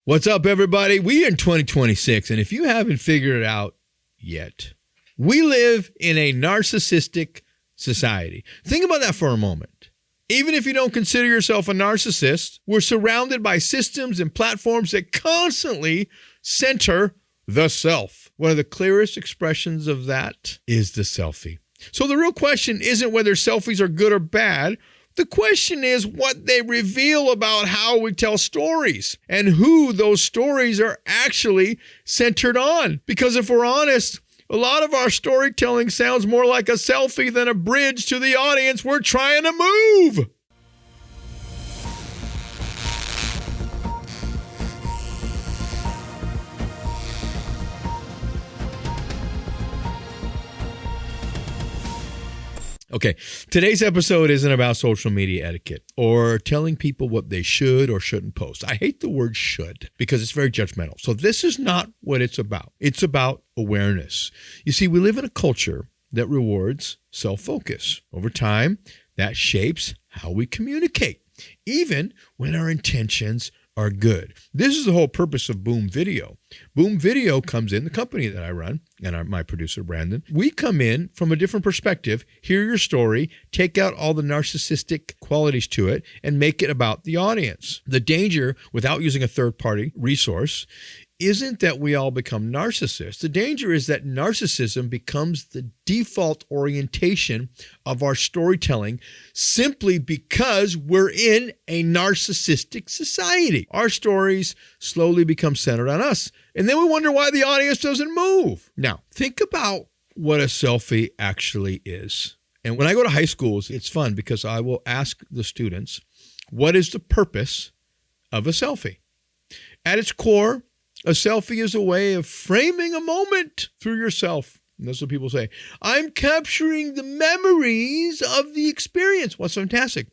What's up, everybody? We are in 2026, and if you haven't figured it out yet, we live in a narcissistic society. Think about that for a moment. Even if you don't consider yourself a narcissist, we're surrounded by systems and platforms that constantly center the self. One of the clearest expressions of that is the selfie. So the real question isn't whether selfies are good or bad. The question is what they reveal about how we tell stories and who those stories are actually centered on. Because if we're honest, a lot of our storytelling sounds more like a selfie than a bridge to the audience we're trying to move. Okay, today's episode isn't about social media etiquette or telling people what they should or shouldn't post. I hate the word should because it's very judgmental. So this is not what it's about. It's about awareness. You see, we live in a culture that rewards self-focus. Over time, that shapes how we communicate, even when our intentions are good. This is the whole purpose of Boom Video. Boom Video comes in, the company that I run, and my producer, Brandon. We come in from a different perspective, hear your story, take out all the narcissistic qualities to it, and make it about the audience. The danger, without using a third-party resource, isn't that we all become narcissists. The danger is that narcissism becomes the default orientation of our storytelling simply because we're in a narcissistic society. Our stories slowly become centered on us, and then we wonder why the audience doesn't move. Now, think about what a selfie actually is. And when I go to high schools, it's fun because I will ask the students, what is the purpose of a selfie? At its core, a selfie is a way of framing a moment through yourself. And that's what people say. I'm capturing the memories of the experience. Well, fantastic.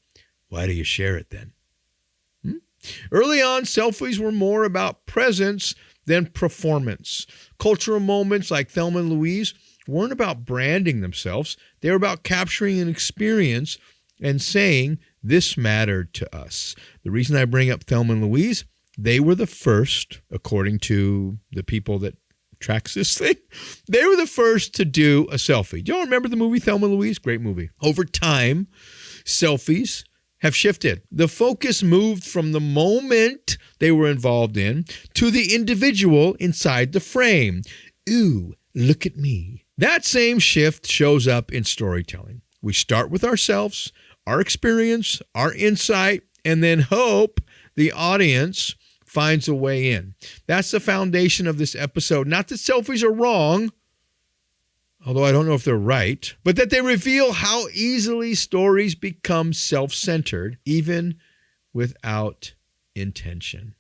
Why do you share it then? Early on, selfies were more about presence than performance. Cultural moments like Thelma and Louise weren't about branding themselves. They were about capturing an experience and saying, this mattered to us. The reason I bring up Thelma and Louise, they were the first, according to the people that tracks this thing, they were the first to do a selfie. Do you all remember the movie Thelma and Louise? Great movie. Over time, selfies have shifted. The focus moved from the moment they were involved in to the individual inside the frame. Ooh, look at me. That same shift shows up in storytelling. We start with ourselves, our experience, our insight, and then hope the audience finds a way in. That's the foundation of this episode. Not that selfies are wrong, although I don't know if they're right, but that they reveal how easily stories become self-centered, even without intention.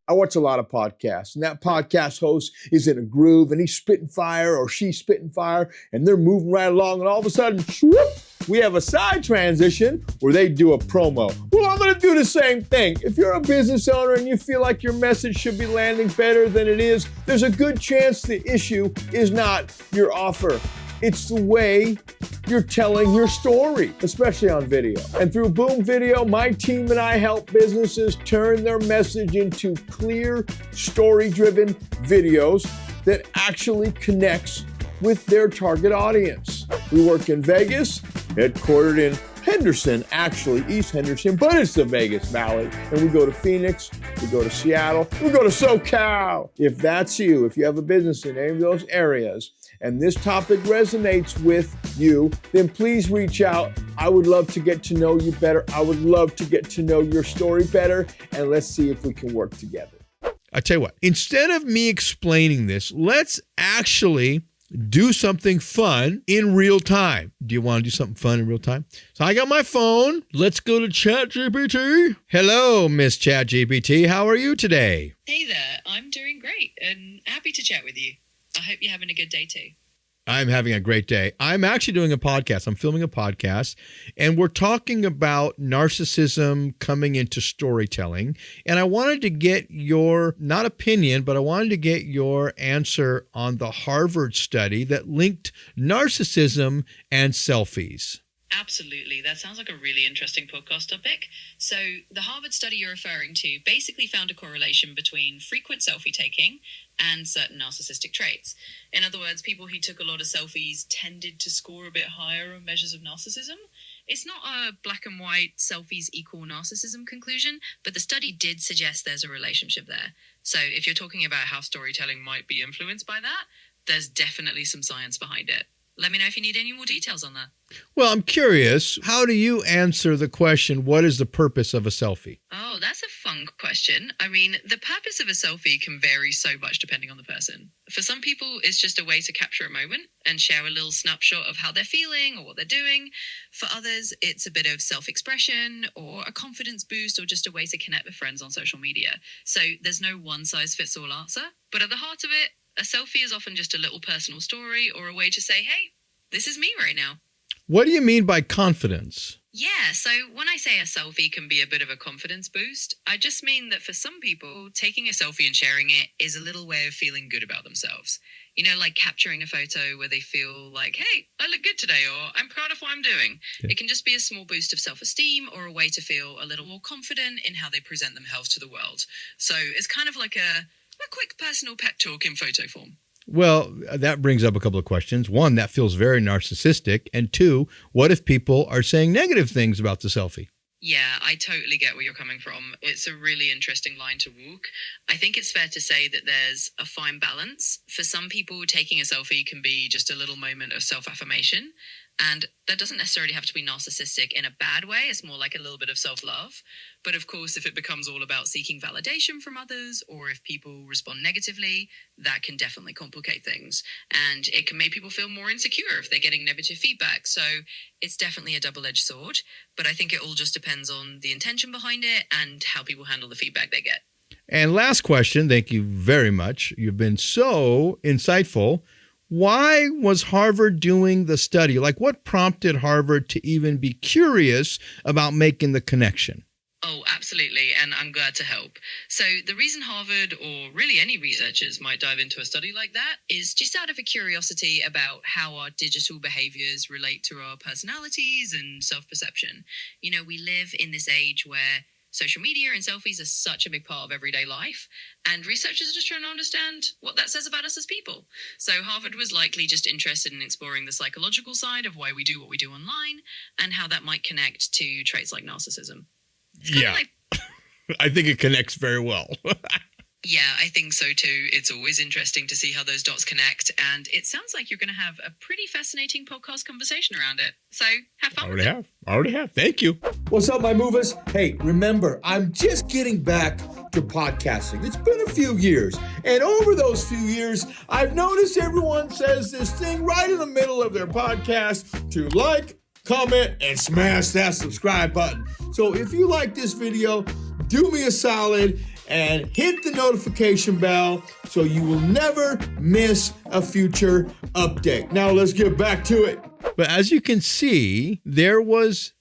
I watch a lot of podcasts, and that podcast host is in a groove, and he's spitting fire or she's spitting fire, and they're moving right along, and all of a sudden, whoop, we have a side transition where they do a promo. Well, I'm going to do the same thing. If you're a business owner and you feel like your message should be landing better than it is, there's a good chance the issue is not your offer. It's the way you're telling your story, especially on video. And through Boom Video, my team and I help businesses turn their message into clear, story-driven videos that actually connects with their target audience. We work in Vegas, headquartered in Henderson, actually, East Henderson, but it's the Vegas Valley. And we go to Phoenix, we go to Seattle, we go to SoCal. If that's you, if you have a business in any of those areas, and this topic resonates with you, then please reach out. I would love to get to know you better. I would love to get to know your story better, and let's see if we can work together. I tell you what, instead of me explaining this, let's actually do something fun in real time. Do you want to do something fun in real time? So I got my phone. Let's go to ChatGPT. Hello, Miss ChatGPT. How are you today? Hey there. I'm doing great and happy to chat with you. I hope you're having a good day too. I'm having a great day. I'm actually doing a podcast. I'm filming a podcast, and we're talking about narcissism coming into storytelling. And I wanted to get your, not opinion, but I wanted to get your answer on the Harvard study that linked narcissism and selfies. Absolutely. That sounds like a really interesting podcast topic. So, the Harvard study you're referring to basically found a correlation between frequent selfie taking and certain narcissistic traits. In other words, people who took a lot of selfies tended to score a bit higher on measures of narcissism. It's not a black and white selfies equal narcissism conclusion, but the study did suggest there's a relationship there. So, if you're talking about how storytelling might be influenced by that, there's definitely some science behind it. Let me know if you need any more details on that. Well, I'm curious, how do you answer the question, what is the purpose of a selfie? Oh, that's a fun question. I mean, the purpose of a selfie can vary so much depending on the person. For some people, it's just a way to capture a moment and share a little snapshot of how they're feeling or what they're doing. For others, it's a bit of self-expression or a confidence boost or just a way to connect with friends on social media. So there's no one-size-fits-all answer. But at the heart of it, a selfie is often just a little personal story or a way to say, hey, this is me right now. What do you mean by confidence? Yeah, so when I say a selfie can be a bit of a confidence boost, I just mean that for some people, taking a selfie and sharing it is a little way of feeling good about themselves. You know, like capturing a photo where they feel like, hey, I look good today, or I'm proud of what I'm doing. Yeah. It can just be a small boost of self-esteem or a way to feel a little more confident in how they present themselves to the world. So it's kind of like a quick personal pep talk in photo form. Well, that brings up a couple of questions. One, that feels very narcissistic. And two, what if people are saying negative things about the selfie? Yeah, I totally get where you're coming from. It's a really interesting line to walk. I think it's fair to say that there's a fine balance. For some people, taking a selfie can be just a little moment of self-affirmation. And that doesn't necessarily have to be narcissistic in a bad way. It's more like a little bit of self-love. But of course, if it becomes all about seeking validation from others, or if people respond negatively, that can definitely complicate things. And it can make people feel more insecure if they're getting negative feedback. So it's definitely a double-edged sword. But I think it all just depends on the intention behind it and how people handle the feedback they get. And last question, thank you very much. You've been so insightful. Why was Harvard doing the study? Like, what prompted Harvard to even be curious about making the connection? Oh, absolutely. And I'm glad to help. So the reason Harvard, or really any researchers, might dive into a study like that is just out of a curiosity about how our digital behaviors relate to our personalities and self-perception. You know, we live in this age where social media and selfies are such a big part of everyday life, and researchers are just trying to understand what that says about us as people. So Harvard was likely just interested in exploring the psychological side of why we do what we do online and how that might connect to traits like narcissism. Yeah, I think it connects very well. Yeah, I think so too. It's always interesting to see how those dots connect, and it sounds like you're going to have a pretty fascinating podcast conversation around it. So have fun with it. I already have. Thank you. What's up, my movers? Hey, remember, I'm just getting back to podcasting. It's been a few years, and over those few years, I've noticed everyone says this thing right in the middle of their podcast to like, comment, and smash that subscribe button. So if you like this video, do me a solid and hit the notification bell so you will never miss a future update. Now let's get back to it. But as you can see, there was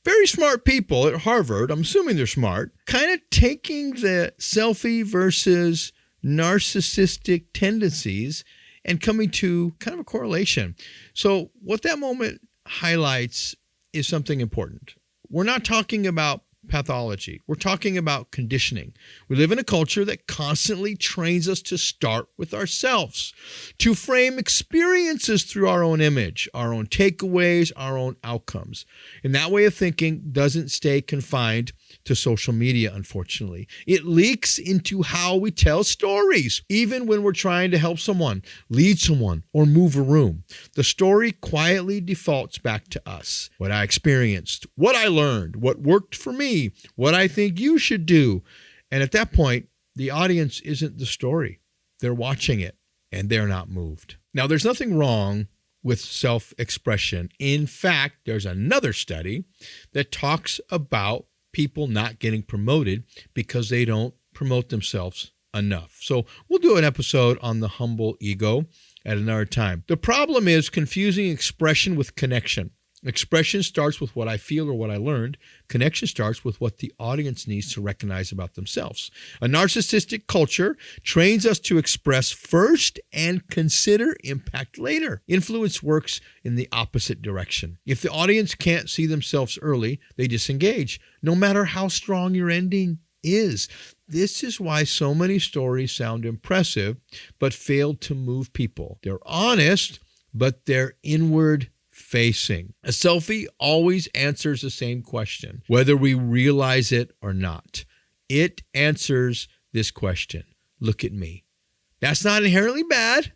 very smart people at Harvard, I'm assuming they're smart, kind of taking the selfie versus narcissistic tendencies and coming to kind of a correlation. So what that moment highlights is something important. We're not talking about pathology. We're talking about conditioning. We live in a culture that constantly trains us to start with ourselves, to frame experiences through our own image, our own takeaways, our own outcomes. And that way of thinking doesn't stay confined to social media, unfortunately. It leaks into how we tell stories, even when we're trying to help someone, lead someone, or move a room. The story quietly defaults back to us. What I experienced, what I learned, what worked for me, what I think you should do. And at that point, the audience isn't the story. They're watching it, and they're not moved. Now, there's nothing wrong with self-expression. In fact, there's another study that talks about people not getting promoted because they don't promote themselves enough. So we'll do an episode on the humble ego at another time. The problem is confusing expression with connection. Expression starts with what I feel or what I learned. Connection starts with what the audience needs to recognize about themselves. A narcissistic culture trains us to express first and consider impact later. Influence works in the opposite direction. If the audience can't see themselves early, they disengage, no matter how strong your ending is. This is why so many stories sound impressive, but fail to move people. They're honest, but they're inward facing. A selfie always answers the same question, whether we realize it or not. It answers this question: look at me. That's not inherently bad.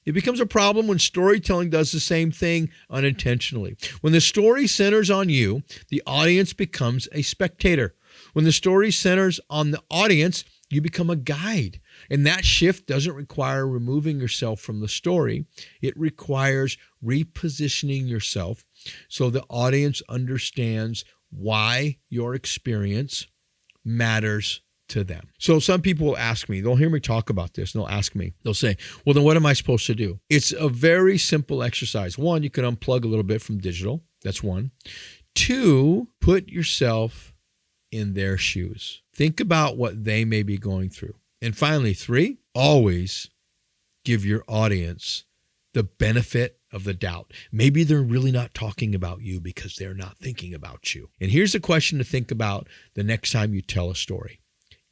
It becomes a problem when storytelling does the same thing unintentionally. When the story centers on you, the audience becomes a spectator. When the story centers on the audience, you become a guide. And that shift doesn't require removing yourself from the story. It requires repositioning yourself so the audience understands why your experience matters to them. So some people will ask me, they'll hear me talk about this, and they'll ask me, they'll say, well, then what am I supposed to do? It's a very simple exercise. One, you can unplug a little bit from digital. That's one. Two, put yourself in their shoes. Think about what they may be going through. And finally, three, always give your audience the benefit of the doubt. Maybe they're really not talking about you because they're not thinking about you. And here's a question to think about the next time you tell a story.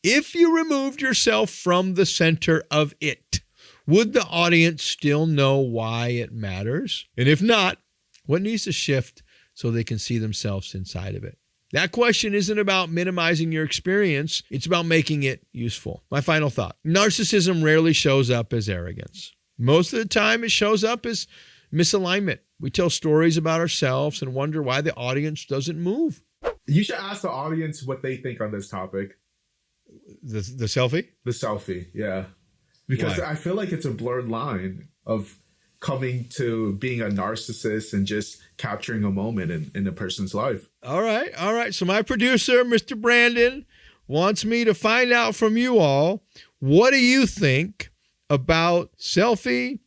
If you removed yourself from the center of it, would the audience still know why it matters? And if not, what needs to shift so they can see themselves inside of it? That question isn't about minimizing your experience. It's about making it useful. My final thought. Narcissism rarely shows up as arrogance. Most of the time, it shows up as misalignment. We tell stories about ourselves and wonder why the audience doesn't move. You should ask the audience what they think on this topic. The selfie? The selfie, yeah. Because Why? I feel like it's a blurred line of coming to being a narcissist and just capturing a moment in a person's life. All right. So my producer, Mr. Brandon, wants me to find out from you all, what do you think about selfie,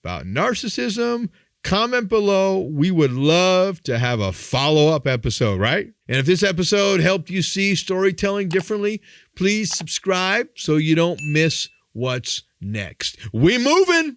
about narcissism? Comment below. We would love to have a follow-up episode, right? And if this episode helped you see storytelling differently, please subscribe so you don't miss what's next. We moving!